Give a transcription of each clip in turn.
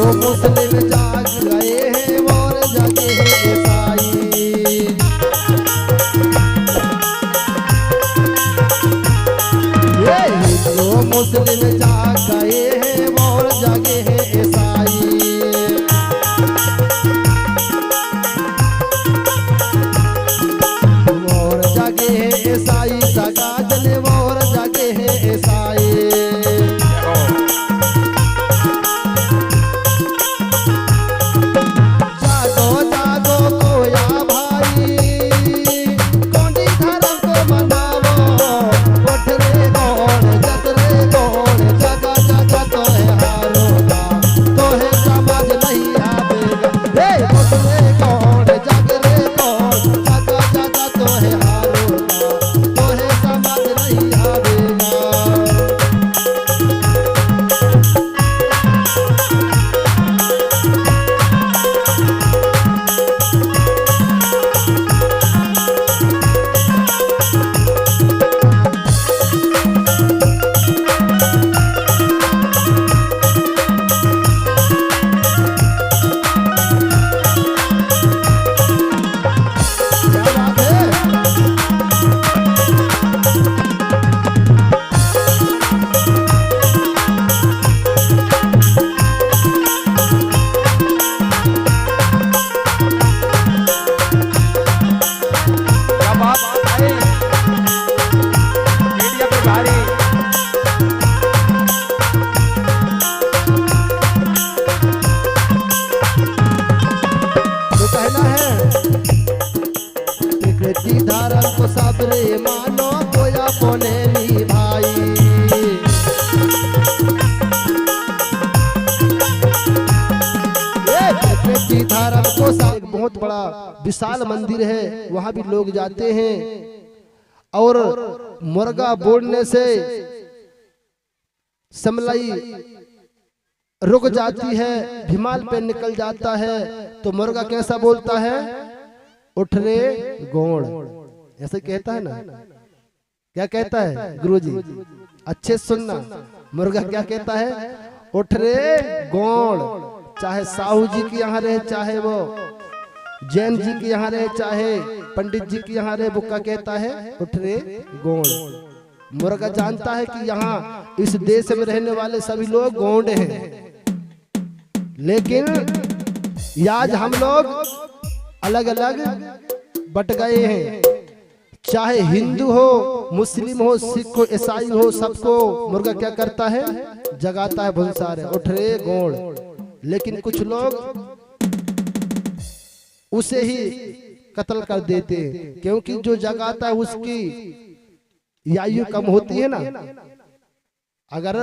मुस्लिम जाग गए हैं और जगे हैं ईसाई। ये हिंदू मुस्लिम जाग गए हैं और जगे हैं ईसाई। और जगे हैं ईसाई सगा जले और जगे हैं ईसाई। धारण को सबरे मानो कोया कोने नी भाई। धारण को एक बहुत बड़ा विशाल मंदिर है, वहां भी लोग जाते हैं और मुर्गा बोलने से समलाई रुक जाती है, भिमाल पे निकल जाता है। तो मुर्गा कैसा बोलता है? उठ रे गोड़, ऐसे कहता है ना। क्या कहता है गुरुजी? अच्छे सुनना, मुर्गा क्या कहता है? उठ रे गोड़। चाहे साहू जी के यहाँ रहे, चाहे वो जैन जी के यहाँ रहे, चाहे पंडित जी के यहाँ रहे, वो क्या कहता है? उठ रे गोड़। मुर्गा जानता है कि यहाँ इस देश में रहने वाले सभी लोग गोंड हैं, लेकिन आज हम लोग अलग अलग बट गए हैं। चाहे हिंदू हो, मुस्लिम हो, सिख हो, ईसाई हो, सबको मुर्गा क्या करता है? जगाता है, भुंसार है, उठ रे गोड़। लेकिन कुछ लोग उसे ही कत्ल कर देते हैं, क्योंकि जो जगाता है उसकी आयु कम होती है ना। अगर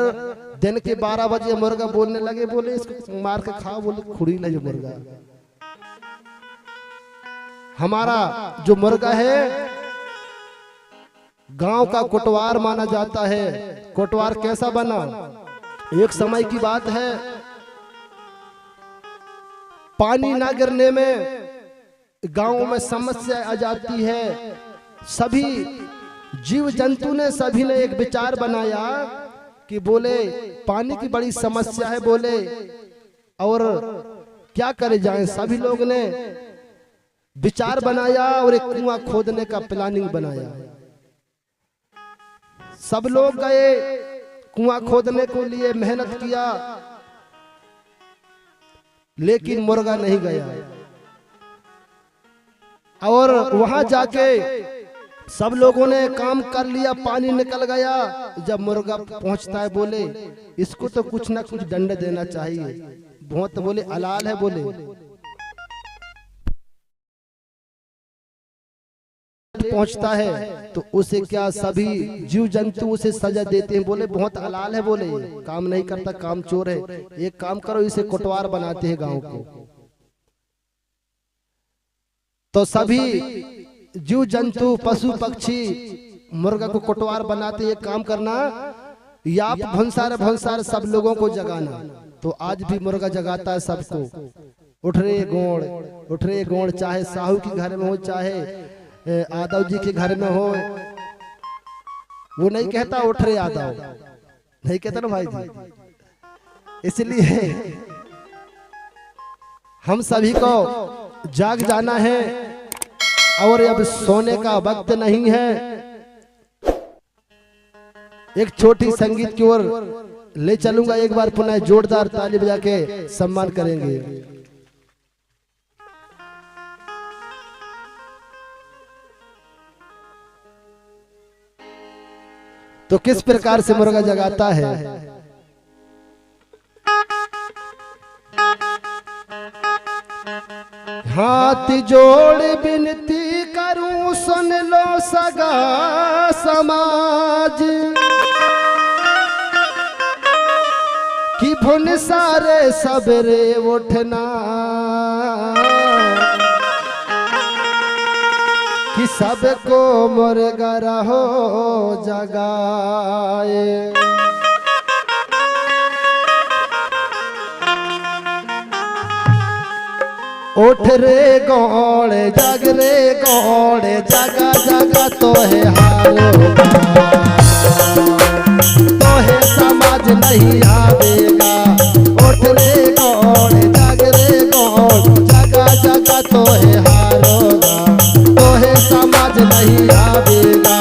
दिन के 12 बजे मुर्गा बोलने लगे, बोले इसको मार के खाओ, बोले खुड़ी लगे मुर्गा। हमारा जो मुर्गा है गांव का कोटवार माना जाता है। कोटवार कैसा बना? एक समय की बात है, पानी ना गिरने में गांव में समस्या आ जाती है। सभी जीव जंतु ने, सभी ने एक विचार बनाया कि बोले पानी की बड़ी समस्या है, बोले और क्या करे जाए। सभी लोग ने विचार बनाया और एक कुआं खोदने का प्लानिंग बनाया। सब लोग गए कुआं खोदने को लिए, मेहनत किया, लेकिन मुर्गा नहीं गया। और वहां जाके सब लोगों ने काम कर लिया, पानी निकल गया। जब मुर्गा पहुंचता है, बोले इसको तो कुछ ना कुछ दंड देना चाहिए। बहुत बोले हलाल है, बोले पहुंचता है तो उसे क्या सभी जीव जंतु उसे सजा देते हैं। बोले बहुत हलाल है, बोले काम नहीं करता, काम चोर है। एक काम करो, इसे कोटवार बनाते हैं गांव को। तो सभी जीव जंतु, पशु पक्षी मुर्गा को कोटवार बनाते। एक काम करना, या भंसार भंसार सब लोगों को जगाना। तो आज भी मुर्गा जगाता है सबको, उठ रे गोड़, उठ रे गोड़। चाहे साहू के घर में हो, चाहे आदव जी के घर में हो, वो नहीं कहता उठ रे आदव, नहीं कहता ना भाई जी। इसलिए हम सभी को जाग जाना है और अब सोने का वक्त नहीं है। एक छोटी संगीत की ओर ले चलूंगा, एक बार पुनः जोरदार ताली बजा के सम्मान करेंगे। तो किस प्रकार से मुर्गा जगाता है। हाथ जोड़ विनती करूं सुन लो सगा समाज कि भुन सारे सबरे उठना कि सबको मुर्गा रहो जगाए। उठ रे गौड़ जग रे गौड़ जगा जगा तो है हारो तो है समाज नहीं आवेगा। उठ रे गौड़ जग रे गौड़ जगा जगा तो है हारोगा तो है समाज नहीं आवेगा।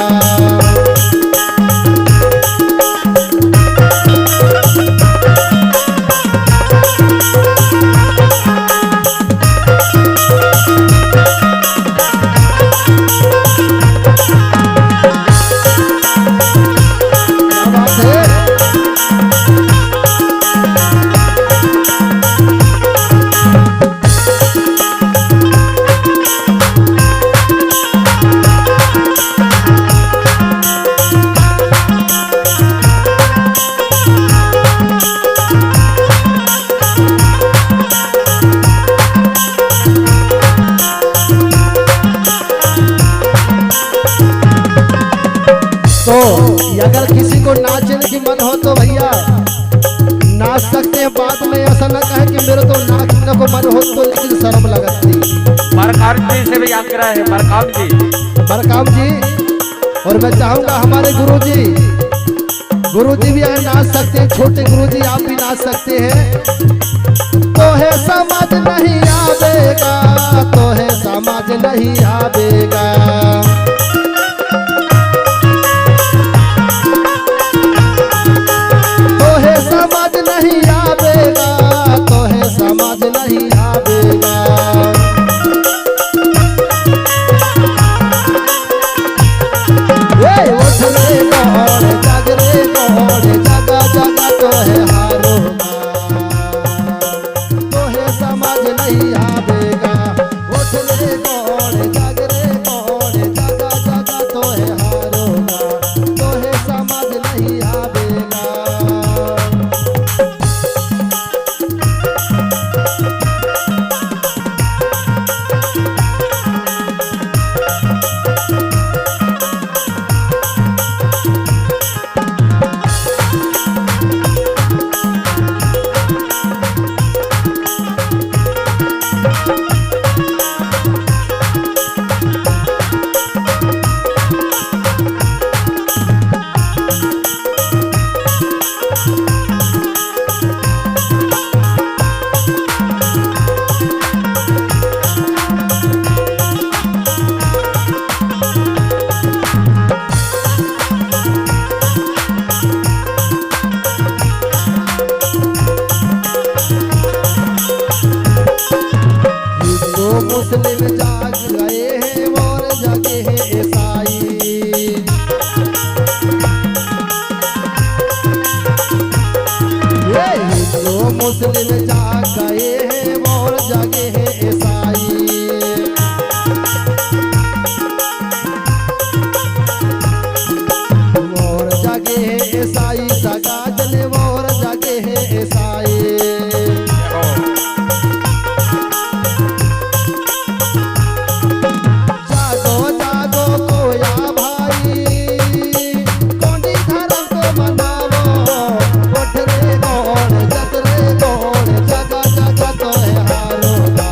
तो अगर किसी को नाचने की मन हो तो भैया नाच सकते हैं। बाद में ऐसा ना कहे कि मेरे तो नाचने को मन हो तो लेकिन शर्म लगती। बरकाम जी से भी याद करा है, बरकाम जी। और मैं चाहूंगा हमारे गुरुजी भी अगर नाच सकते हैं, छोटे गुरुजी आप भी नाच सकते हैं। तो है समाज नहीं आवेगा तो है समाज नहीं आवेगा। समाज नहीं आवेगा तो है समाज नहीं आवेगा। उठ रे गौड़ जग रे गौड़ जगा जगा तो है हारोगा तो है समाज नहीं आवेगा। उठ रे गौड़ जग रे गौड़ जगा जगा तो है हारोगा तो है समाज नहीं आवेगा। मुस्लिम जाग गए हैं और जगे हैं ईसाई। ये हिंदू मुस्लिम जाग गए हैं और जगे हैं ईसाई। और जगे हैं ईसाई सगा जने और जगे हैं ईसाई। उठ रे गौड़ जग रे गौड़ जगा जगा तो है हारोगा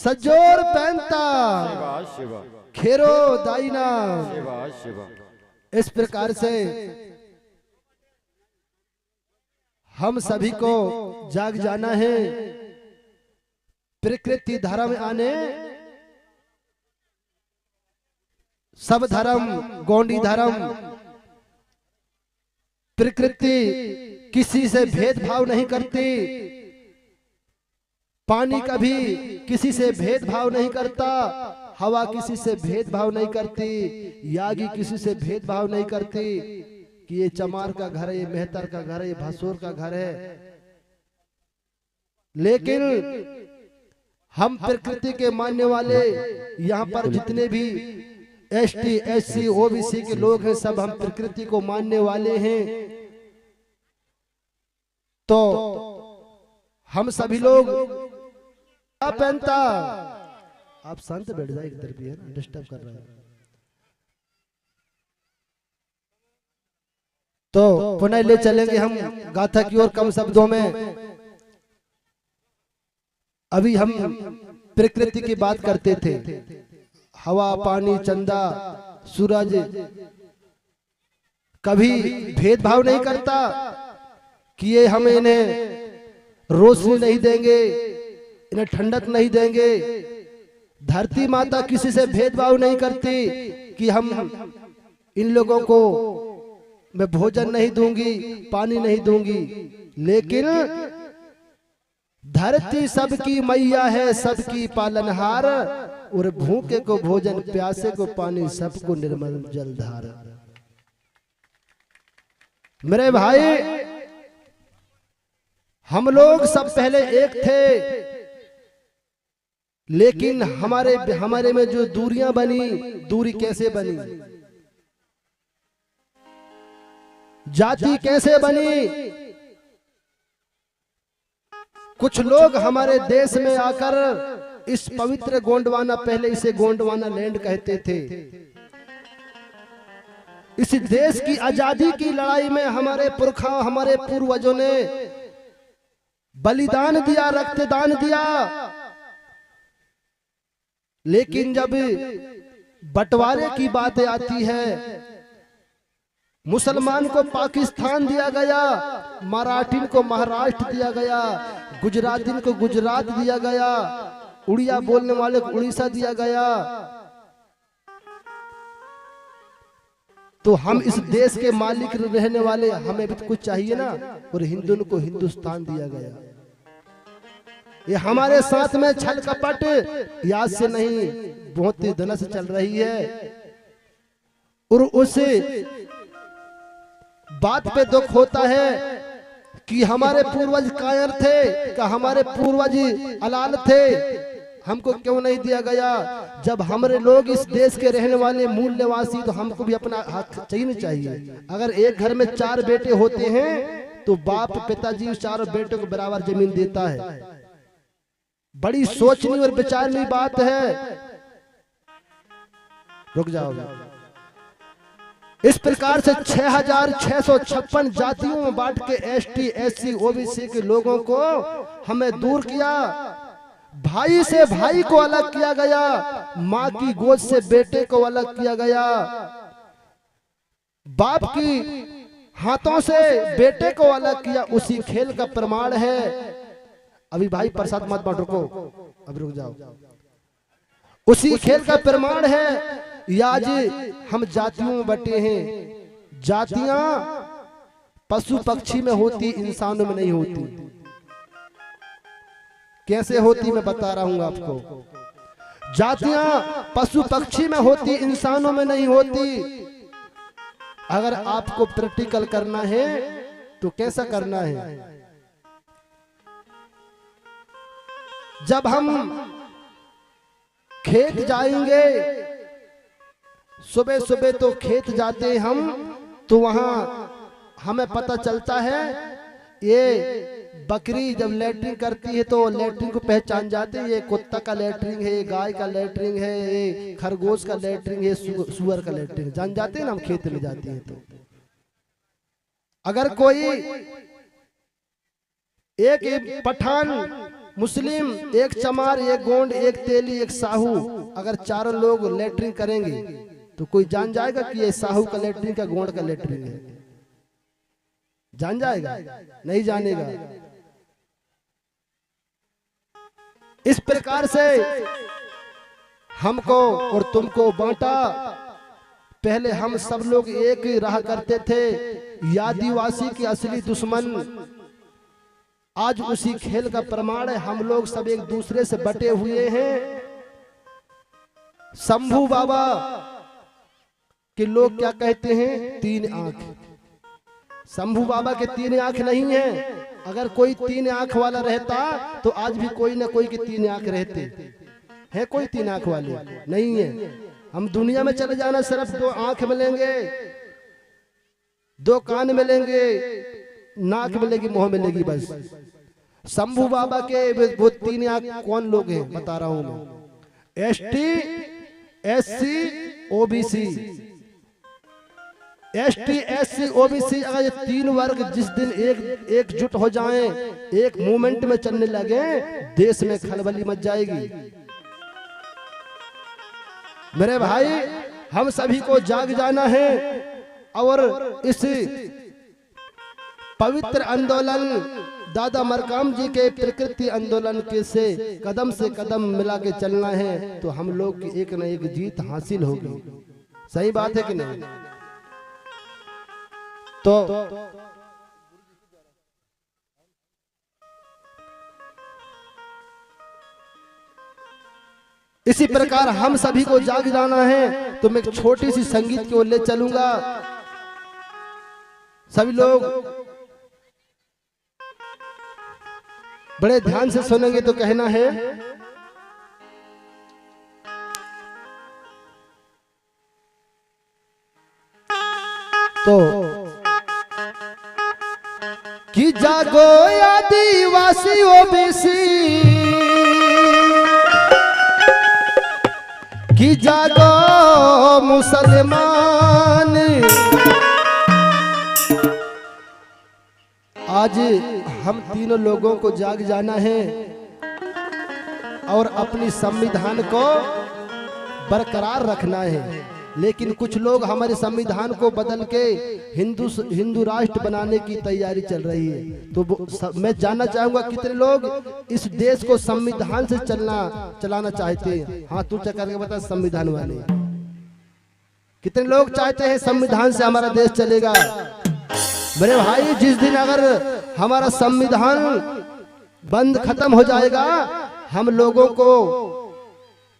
सजोर पहनता शिवा शिवा खेरो दाइना। शिवा शिवा। इस प्रकार से हम सभी को जाग जाना है। प्रकृति धर्म आने सब धर्म गौंडी धर्म, प्रकृति किसी से भेदभाव नहीं करती, पानी कभी किसी से भेदभाव नहीं करता, हवा किसी से भेदभाव नहीं करती, यागी किसी से भेदभाव नहीं करती कि ये चमार का घर है, ये मेहतर का घर है, ये भसोर का घर है। लेकिन हम प्रकृति के मानने वाले यहाँ पर जितने भी एसटी एससी ओबीसी के लोग हैं, सब हम प्रकृति को मानने वाले हैं। तो हम सभी लोग क्या पहनता, आप शांत बैठ जाए, इधर भी है ना, डिस्टर्ब कर रहा है। तो पुनः ले चलेंगे हम गाथा की ओर कम शब्दों में। अभी हम प्रकृति की बात करते थे, हवा पानी चंदा सूरज कभी भेदभाव नहीं करता कि ये हम इन्हें रोशनी नहीं देंगे, इन्हें ठंडक नहीं देंगे। धरती माता किसी से भेदभाव नहीं करती कि हम इन लोगों को मैं भोजन नहीं दूंगी, पानी नहीं दूंगी। लेकिन धरती सबकी मैया है, सबकी पालनहार, और भूखे को भोजन प्यासे को पानी, सबको निर्मल जलधार। मेरे भाई, हम लोग सब पहले एक थे, लेकिन हमारे में जो दूरियां बनी, दूरी कैसे बनी, जाति कैसे बनी। कुछ लोग हमारे देश में आकर इस पवित्र गोंडवाना, पहले इसे गोंडवाना लैंड कहते थे, इस देश की आजादी की लड़ाई में हमारे पुरखा, हमारे पूर्वजों ने बलिदान दिया, रक्तदान दिया। लेकिन जब बंटवारे की बात आती है, मुसलमान को पाकिस्तान दिया गया, मराठीन को महाराष्ट्र दिया गया, गुजरातीन को गुजरात दिया गया, उड़िया बोलने वाले को उड़ीसा दिया गया, तो हम इस देश के मालिक रहने वाले, हमें भी तो कुछ चाहिए ना। और हिंदू को हिंदुस्तान दिया गया। ये हमारे साथ में छल कपट याद से नहीं, बहुत ही धनस चल रही है। और उस बात पे दुख होता है कि हमारे पूर्वज कायर थे, कि हमारे पूर्वज अलाल थे, हमको क्यों नहीं दिया गया। जब हमारे लोग इस देश के रहने वाले मूल निवासी, तो हमको भी अपना हक चाहिए। अगर एक घर में 4 बेटे होते हैं तो बाप पिताजी 4 बेटों को बराबर जमीन देता है। बड़ी सोचनी और विचारनी बात है। रुक जाओ। इस प्रकार से 6656 जातियों में बांट के एसटी एससी ओबीसी के लोगों को हमें दूर किया। भाई से भाई को अलग किया गया, माँ की गोद से बेटे को अलग किया गया, बाप की हाथों से बेटे को अलग किया। उसी खेल का प्रमाण है। अभी भाई प्रसाद मत बांट, रुको, अब रुक जाओ। उसी खेल का प्रमाण है। आज हम जातियों में बटे हैं। जातियां पशु पक्षी में होती, इंसानों में नहीं होती। कैसे होती मैं बता रहा हूं आपको। जातियां पशु पक्षी में होती, इंसानों में नहीं होती। अगर आपको प्रैक्टिकल करना है तो कैसा करना है। जब हम खेत जाएंगे, सुबह सुबह तो खेत जाते हम, तो वहां हमें पता चलता है ये बकरी जब लैट्रिन करती है तो लैट्रिन को पहचान जाते हैं। ये कुत्ता का लैट्रिन है, ये गाय का लैट्रिन है, ये खरगोश का लैट्रिन है, सुअर का लैट्रिन जान जाते हैं ना हम खेत में जाते हैं। तो अगर कोई एक पठान मुस्लिम, एक चमार, एक गोंड, एक तेली, एक साहू, अगर चारों लोग लेटरिन करेंगे तो कोई जान जाएगा कि ये साहू का लेटरिन का गोंड का लेटरिन है? जान जाएगा? नहीं जानेगा। इस प्रकार से हमको और तुमको बांटा। पहले हम सब लोग एक रहा करते थे, आदिवासी के असली दुश्मन। आज उसी खेल का प्रमाण है, हम लोग सब एक दूसरे से बटे हुए हैं। शंभू बाबा के लोग क्या कहते हैं? 3 आंख। शंभू बाबा के 3 आंख नहीं है। अगर कोई 3 आंख वाला रहता तो आज भी कोई ना कोई के 3 आंख रहते है। कोई 3 आंख वाले नहीं है। हम दुनिया में चले जाना, सिर्फ 2 आंख मिलेंगे, 2 कान मिलेंगे, नाक मिलेगी, मुंह मिलेगी, बस। शंभू बाबा के वो 3 आंख कौन लोग हैं बता रहा हूं मैं। ST, SC, OBC। ST, SC, OBC अगर ये 3 वर्ग जिस दिन एकजुट हो जाएं, एक मूवमेंट में चलने लगे, देश में खलबली मच जाएगी। मेरे भाई, हम सभी को जाग जाना है और इस पवित्र आंदोलन दादा मरकाम जी के प्रकृति आंदोलन के से कदम मिला के चलना है, तो हम लोग की एक न एक जीत हासिल होगी। सही बात है कि नहीं? तो इसी प्रकार हम सभी को जाग जाना है। तो मैं एक छोटी सी संगीत की ओर ले चलूंगा। सभी लोग बड़े ध्यान से सुनेंगे तो कहना है। तो कि जागो आदिवासी ओबीसी, कि जागो मुसलमान। आज हम तीनों लोगों को जाग जाना है और अपनी संविधान को बरकरार रखना है। लेकिन कुछ लोग हमारे संविधान को बदल के हिंदू राष्ट्र बनाने की तैयारी चल रही है। तो मैं जानना चाहूंगा कितने लोग इस देश को संविधान से चलाना चाहते हैं? हाथ ऊंचा करके बता, संविधान वाले कितने लोग चाहते हैं संविधान से हमारा देश चलेगा? मेरे भाई, जिस दिन अगर हमारा संविधान बंद खत्म हो जाएगा, हम लोगों को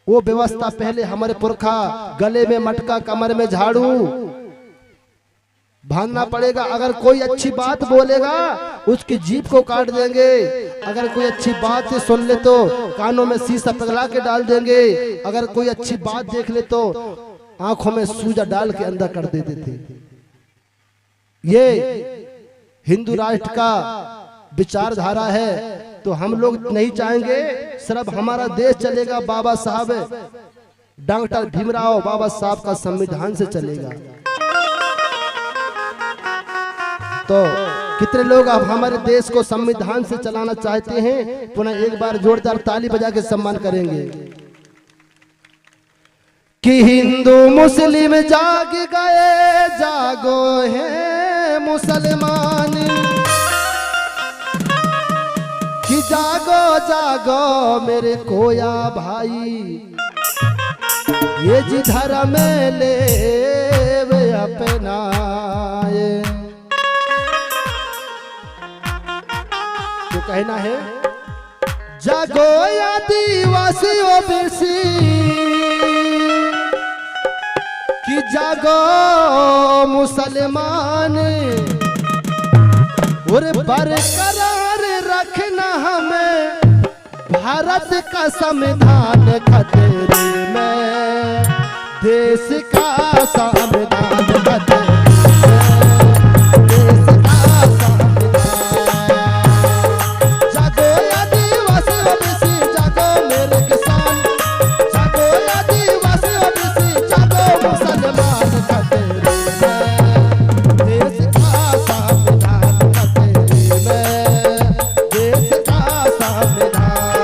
वो व्यवस्था, पहले हमारे पुरखा गले में मटका, कमर में झाड़ू बांधना पड़ेगा। अगर कोई अच्छी बात बोलेगा उसकी जीभ को काट देंगे। अगर कोई अच्छी बात से सुन ले तो कानों में शीशा पिघला के डाल देंगे। अगर कोई अच्छी बात देख ले तो आंखों में सूजा डाल के अंदर कर देते थे। ये हिंदू राष्ट्र का विचारधारा है। तो हम लोग नहीं चाहेंगे सिर्फ हमारा देश चलेगा, बाबा साहब डॉक्टर भीमराव बाबा साहब का संविधान से चलेगा। तो कितने लोग अब हमारे देश को संविधान से चलाना चाहते हैं? पुनः एक बार जोरदार ताली बजा के सम्मान करेंगे कि हिंदू मुस्लिम जाग गए, जागो है मुसलमान, कि जागो जागो मेरे कोया भाई, ये जी धर्म ले वे अपनाए। तो कहना है, जागो आदिवासी ओबीसी, कि जागो मुसलमान, और बरकरार रखना हमें भारत का संविधान खतरे में, देश का संविधान खतरे में, देश का संविधान। जागो आदिवासी ओबीसी, जागो मेरे किसान, जागो आदिवासी ओबीसी, जागो मुसलमान खतरे में, देश का संविधान खतरे में, देश का संविधान।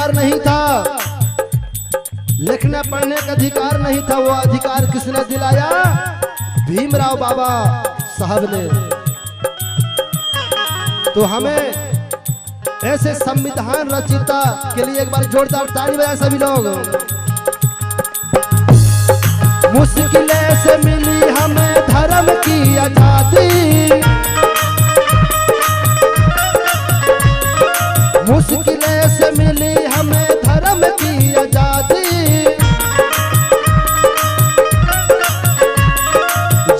अधिकार नहीं था, लिखने पढ़ने का अधिकार नहीं था। वो अधिकार किसने दिलाया? भीमराव बाबा साहब ने। तो हमें ऐसे संविधान रचिता के लिए एक बार जोरदार ताली बजाएं सभी लोग। मुश्किलें से मिली हमें धर्म की आजादी, मुश्किलें से मिली हमें धर्म की आजादी।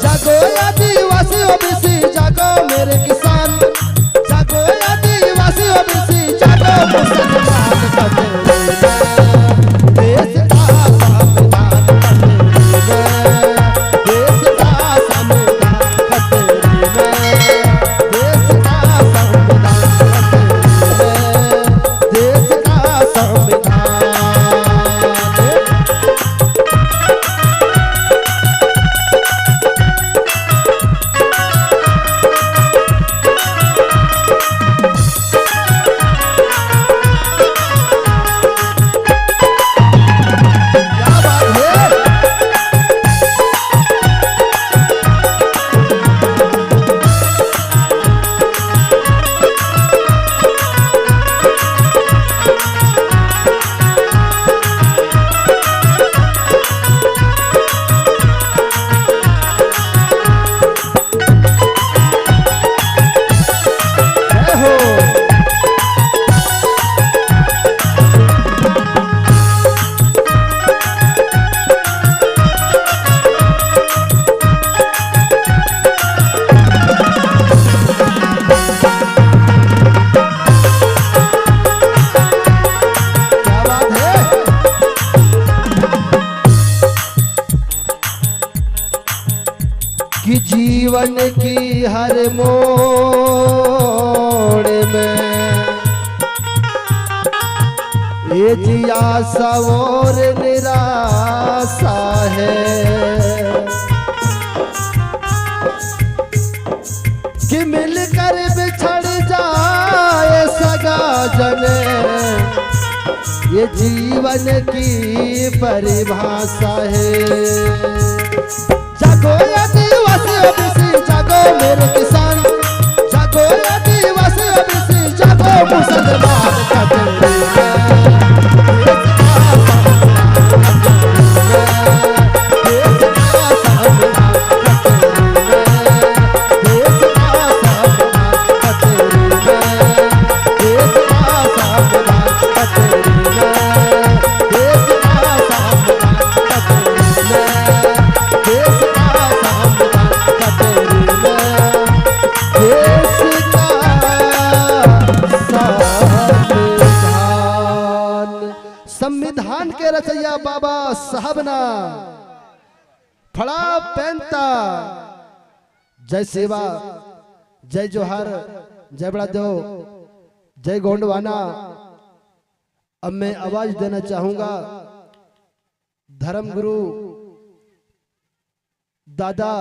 जागो आदिवासी ओबीसी जागो मेरे किसान, जागो आदिवासी ओबीसी जागो मुसलमान देश का संविधान देश का संविधान देश का संविधान देश का संविधान। कि जीवन की हर मोड़ में ये जिज्ञासा और निराशा है कि मिलकर बिछड़ जाए सगा जने, ये जीवन की परिभाषा है। जागो आदिवासी ओबीसी जागो मेरे किसान, जागो आदिवासी ओबीसी जागो मुसलमान संविधान के रचैया बाबा साहब ना फड़ा पहनता। जय सेवा, जय जोहर, जय बड़ा देव, जय गोंडवाना। अब मैं आवाज देना चाहूंगा धर्मगुरु दादा